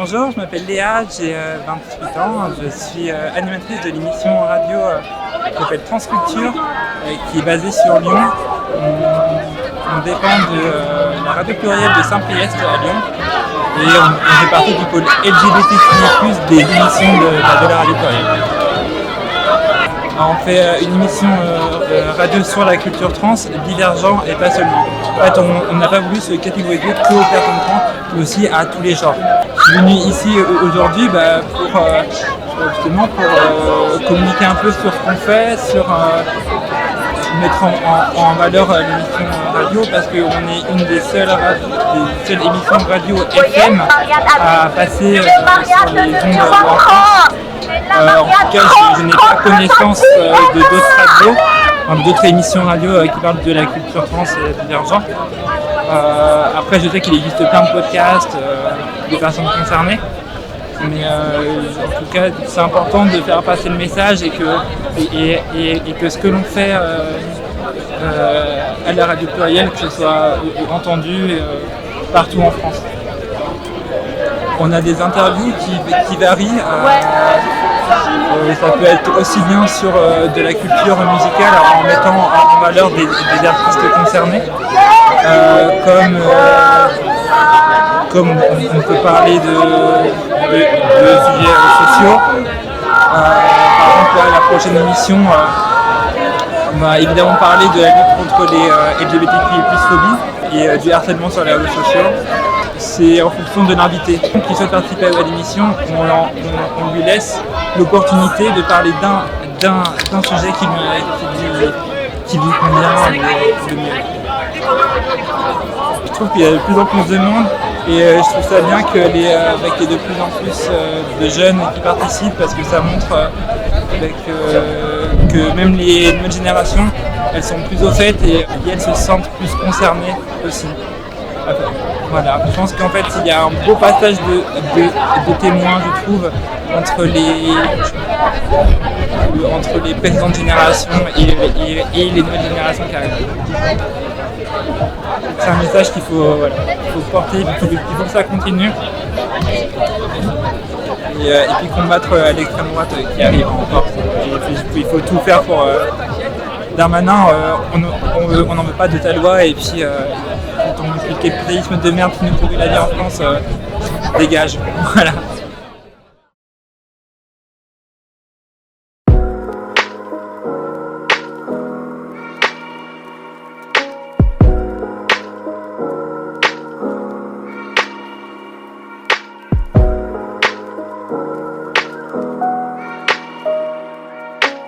Bonjour, je m'appelle Léa, j'ai 28 ans, je suis animatrice de l'émission radio qui s'appelle Transculture, qui est basée sur Lyon. On dépend de la radio plurielle de Saint-Priest à Lyon et on fait partie du pôle LGBTQI+, des émissions de la radio plurielle. On fait une émission radio sur la culture trans, divergent et pas seulement. En fait, on n'a pas voulu se catégoriser que aux personnes trans, mais aussi à tous les genres. Je suis venu ici aujourd'hui pour communiquer un peu sur ce qu'on fait, sur mettre en valeur l'émission radio, parce qu'on est une des seules émissions radio FM à passer sur les ondes en France. En tout cas, je n'ai pas connaissance de d'autres radios, d'autres émissions radio qui parlent de la culture trans et divergent. Après, je sais qu'il existe plein de podcasts des personnes concernées, mais en tout cas, c'est important de faire passer le message et que ce que l'on fait à la radio plurielle, que ce soit entendu partout en France. On a des interviews qui varient. Ça peut être aussi bien sur de la culture musicale en mettant en valeur des artistes concernés, comme on peut parler de sujets sociaux. Par exemple, la prochaine émission, on va évidemment parler de la lutte contre les LGBTQI+phobie et du harcèlement sur les réseaux sociaux. C'est en fonction de l'invité qui souhaite participer à l'émission, on lui laisse l'opportunité de parler d'un sujet qui lui convient le mieux. Je trouve qu'il y a de plus en plus de monde et je trouve ça bien qu'il y ait de plus en plus de jeunes qui participent, parce que ça montre que même les nouvelles générations, elles sont plus au fait et elles se sentent plus concernées aussi. Voilà, je pense qu'en fait il y a un beau passage de témoins, je trouve, entre les précédentes générations et les nouvelles générations qui arrivent. C'est un message qu'il faut porter, il faut que ça continue. Et puis combattre l'extrême droite qui arrive encore. Il faut tout faire pour... Darmanin, on n'en veut pas de ta loi, et puis ton capitalisme de merde qui nous pourrit la vie en France, dégage. Voilà.